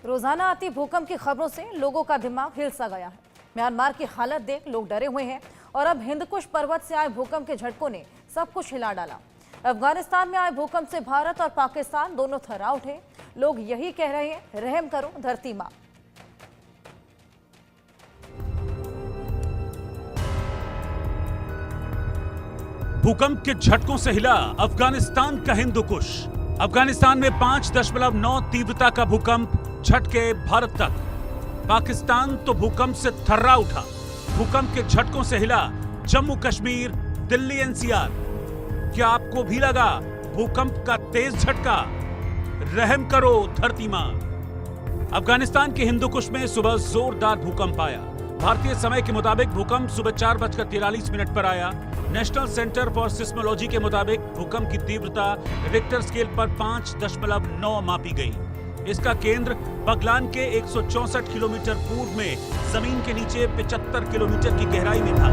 रोजाना आती भूकंप की खबरों से लोगों का दिमाग हिल सा गया है। म्यांमार की हालत देख लोग डरे हुए हैं और अब हिंदकुश पर्वत से आए भूकंप के झटकों ने सब कुछ हिला डाला। अफगानिस्तान में आए भूकंप से भारत और पाकिस्तान दोनों थर्रा उठे। लोग यही कह रहे हैं, रहम करो धरती मां। भूकंप के झटकों से हिला अफगानिस्तान का हिंदुकुश। अफगानिस्तान में 5.9 तीव्रता का भूकंप झटके भारत तक। पाकिस्तान तो भूकंप से थर्रा उठा। भूकंप के झटकों से हिला जम्मू कश्मीर, दिल्ली, एनसीआर। क्या आपको भी लगा भूकंप का तेज झटका? रहम करो धरती मां। अफगानिस्तान के हिंदुकुश में सुबह जोरदार भूकंप आया। भारतीय समय के मुताबिक भूकंप सुबह 4:43 पर आया। नेशनल सेंटर फॉर सिस्मोलॉजी के मुताबिक भूकंप की तीव्रता रिक्टर स्केल पर 5.9 मापी गई। इसका केंद्र बगलान के 164 किलोमीटर पूर्व में जमीन के नीचे 75 किलोमीटर की गहराई में था।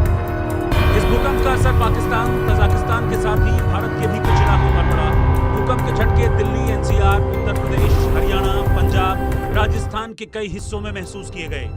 इस भूकंप का असर पाकिस्तान, कजाकिस्तान के साथ ही भारत के भी कुछ इलाकों पर पड़ा। भूकंप के झटके दिल्ली, एनसीआर, उत्तर प्रदेश, हरियाणा, पंजाब, राजस्थान के कई हिस्सों में महसूस किए गए।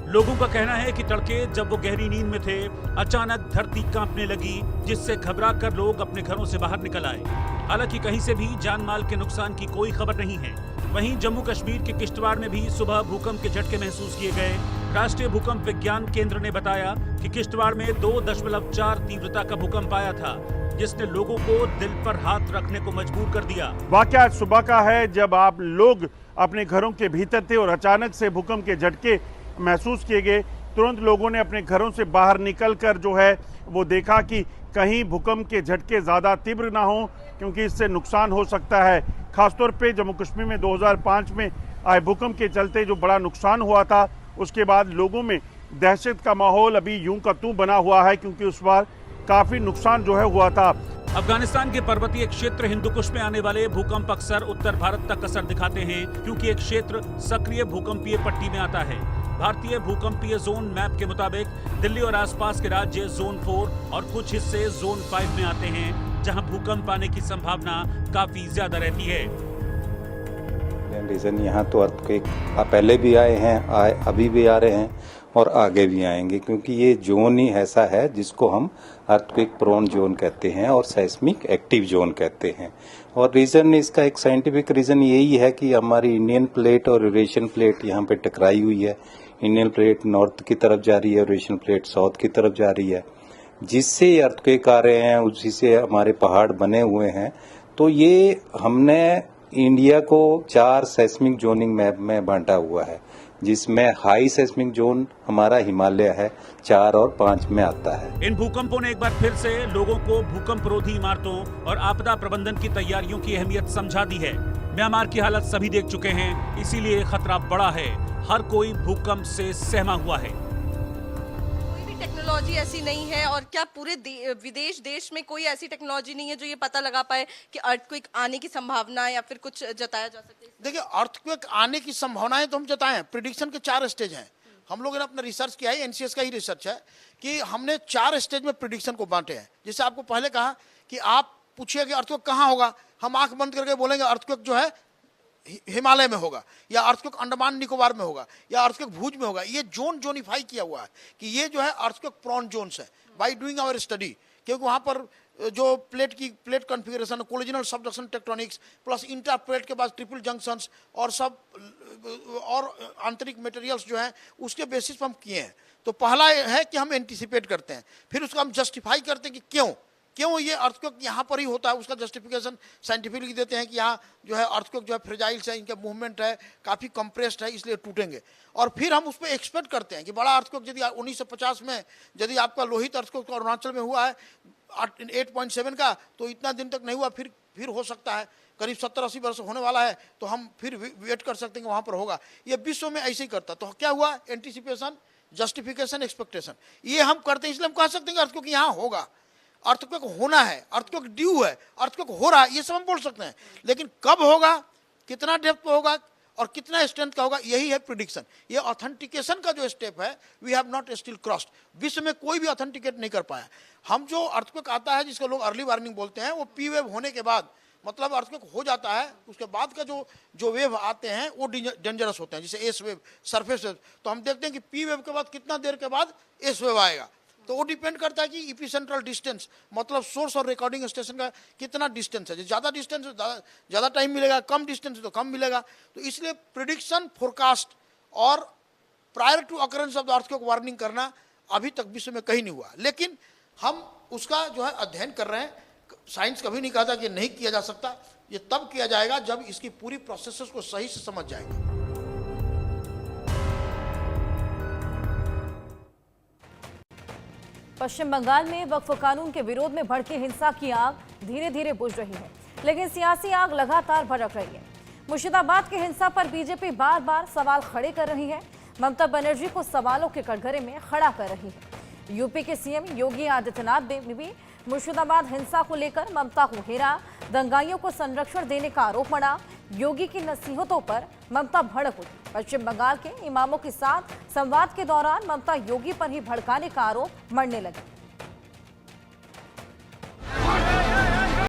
लोगों का कहना है कि तड़के जब वो गहरी नींद में थे, अचानक धरती कांपने लगी, जिससे घबराकर लोग अपने घरों से बाहर निकल आए। हालांकि कहीं से भी जान माल के नुकसान की कोई खबर नहीं है। वहीं जम्मू कश्मीर के किश्तवाड़ में भी सुबह भूकंप के झटके महसूस किए गए। राष्ट्रीय भूकंप विज्ञान केंद्र ने बताया कि किश्तवाड़ में 2.4 तीव्रता का भूकंप आया था, जिसने लोगों को दिल पर हाथ रखने को मजबूर कर दिया। वाकया आज सुबह का है, जब आप लोग अपने घरों के भीतर थे और अचानक से भूकंप के झटके महसूस किए गए। तुरंत लोगों ने अपने घरों से बाहर निकलकर जो है वो देखा कि कहीं भूकंप के झटके ज़्यादा तीव्र ना हो, क्योंकि इससे नुकसान हो सकता है। खासतौर पे जम्मू कश्मीर में 2005 में आए भूकंप के चलते जो बड़ा नुकसान हुआ था, उसके बाद लोगों में दहशत का माहौल अभी यूं का त्यों बना हुआ है, क्योंकि उस बार काफ़ी नुकसान जो है हुआ था। अफगानिस्तान के पर्वतीय क्षेत्र हिंदुकुश में आने वाले भूकंप अक्सर उत्तर भारत तक असर दिखाते हैं, क्योंकि एक क्षेत्र सक्रिय भूकंपीय पट्टी में आता है। भारतीय भूकंपीय जोन मैप के मुताबिक दिल्ली और आसपास के राज्य जोन 4 और कुछ हिस्से जोन 5 में आते हैं, जहां भूकंप आने की संभावना काफी ज्यादा रहती है। रीजन यहाँ तो अर्थक्वेक पहले भी आए हैं, अभी भी आ रहे हैं और आगे भी आएंगे, क्योंकि ये जोन ही ऐसा है जिसको हम अर्थक्वेक प्रोन जोन कहते हैं और सेस्मिक एक्टिव जोन कहते हैं। और रीजन इसका एक साइंटिफिक रीजन यही है कि हमारी इंडियन प्लेट और यूरेशियन प्लेट यहाँ पे टकराई हुई है। इंडियन प्लेट नॉर्थ की तरफ जा रही है, यूरेशियन प्लेट साउथ की तरफ जा रही है, जिससे अर्थक्वेक आ रहे हैं, उसी से हमारे पहाड़ बने हुए हैं। तो ये हमने इंडिया को 4 सेस्मिक जोनिंग मैप में बांटा हुआ है, जिसमें हाई सेस्मिक जोन हमारा हिमालय है, 4 और 5 में आता है। इन भूकंपों ने एक बार फिर से लोगों को भूकंप रोधी इमारतों और आपदा प्रबंधन की तैयारियों की अहमियत समझा दी है। म्यांमार की हालत सभी देख चुके हैं, इसीलिए खतरा बड़ा है। हर कोई भूकंप से सहमा हुआ है। कोई भी टेक्नोलॉजी ऐसी नहीं है, और क्या पूरे विदेश देश में कोई ऐसी टेक्नोलॉजी नहीं है जो ये पता लगा पाए कि अर्थक्वेक आने की संभावना या फिर कुछ जताया जा सके? देखिए, अर्थक्वेक आने की संभावनाएं तो हम जताएं। प्रिडिक्शन के 4 स्टेज हैं। हम लोगों ने अपना रिसर्च किया है, एनसीएस का ही रिसर्च है, कि हमने 4 स्टेज में प्रिडिक्शन को बांटे हैं। जैसे आपको पहले कहा कि आप पूछिए कि अर्थक्वेक कहाँ होगा, हम आंख बंद करके बोलेंगे अर्थक्वेक जो है हिमालय में होगा, या अर्थक्वेक अंडमान निकोबार में होगा, या अर्थक्वेक भुज में होगा। ये जोनिफाई किया हुआ है कि ये जो है अर्थक्वेक प्रोन जोन्स है बाय डूइंग आवर स्टडी, क्योंकि वहां पर जो plate configuration, collisional subduction tectonics plus interplate के बाद ट्रिपल जंक्शंस और सब और आंतरिक मटेरियल्स जो हैं उसके बेसिस पर हम किए हैं। तो पहला है कि हम एंटिसिपेट करते हैं, फिर उसको हम जस्टिफाई करते हैं कि क्यों ये अर्थक्वेक यहाँ पर ही होता है। उसका जस्टिफिकेशन साइंटिफिकली देते हैं कि यहाँ जो है अर्थक्वेक जो है फ्रेजाइल्स है, इनका मूवमेंट है काफ़ी कंप्रेस्ड है, इसलिए टूटेंगे। और फिर हम उस पर एक्सपेक्ट करते हैं कि बड़ा अर्थक्वेक यदि 1950 में यदि आपका लोहित अर्थक्वेक अरुणाचल में हुआ है 8.7 का, तो इतना दिन तक नहीं हुआ, फिर हो सकता है करीब 70-80 वर्ष होने वाला है, तो हम फिर वेट कर सकते हैं कि वहाँ पर होगा। ये विश्व में ऐसे ही करता। तो क्या हुआ? एंटिसिपेशन, जस्टिफिकेशन, एक्सपेक्टेशन, ये हम करते हैं। इसलिए हम कह सकते हैं कि अर्थक्वेक यहाँ होगा, अर्थक्वेक होना है, अर्थक्वेक ड्यू है, अर्थक्वेक हो रहा है, ये सब हम बोल सकते हैं। लेकिन कब होगा, कितना डेप्थ पे होगा और कितना स्ट्रेंथ का होगा, यही है प्रिडिक्शन। ये ऑथेंटिकेशन का जो स्टेप है, we have not still crossed. विश्व में कोई भी ऑथेंटिकेट नहीं कर पाया। हम जो अर्थक्वेक आता है, जिसको लोग अर्ली वार्निंग बोलते हैं, वो पी वेव होने के बाद मतलब अर्थक्वेक हो जाता है, उसके बाद का जो वेव आते हैं वो डेंजरस होते हैं, जैसे एस वेव, सरफेस वेव। तो हम देखते हैं कि पी वेव के बाद कितना देर के बाद एस वेव आएगा। तो वो डिपेंड करता है कि इपीसेंट्रल डिस्टेंस, मतलब सोर्स और रिकॉर्डिंग स्टेशन का कितना डिस्टेंस है। ज़्यादा डिस्टेंस है ज़्यादा टाइम मिलेगा, कम डिस्टेंस है तो कम मिलेगा। तो इसलिए प्रिडिक्शन, फोरकास्ट और prior to occurrence of the earthquake warning करना अभी तक विश्व में कहीं नहीं हुआ, लेकिन हम उसका जो है अध्ययन कर रहे हैं। साइंस कभी नहीं कहता कि नहीं किया जा सकता, ये तब किया जाएगा जब इसकी पूरी प्रोसेसेस को सही से समझ जाएंगे। पश्चिम बंगाल में वक्फ कानून के विरोध में भड़की हिंसा की आग धीरे धीरे बुझ रही है, लेकिन सियासी आग लगातार भड़क रही है। मुर्शिदाबाद की हिंसा पर बीजेपी बार बार सवाल खड़े कर रही है। ममता बनर्जी को सवालों के कटघरे में खड़ा कर रही है। यूपी के सीएम योगी आदित्यनाथ ने भी मुर्शिदाबाद हिंसा को लेकर ममता को घेरा। दंगाइयों को संरक्षण देने का आरोप मढ़ा। योगी की नसीहतों पर ममता भड़क उठी। पश्चिम बंगाल के इमामों के साथ संवाद के दौरान ममता योगी पर ही भड़काने का आरोप मढ़ने लगी।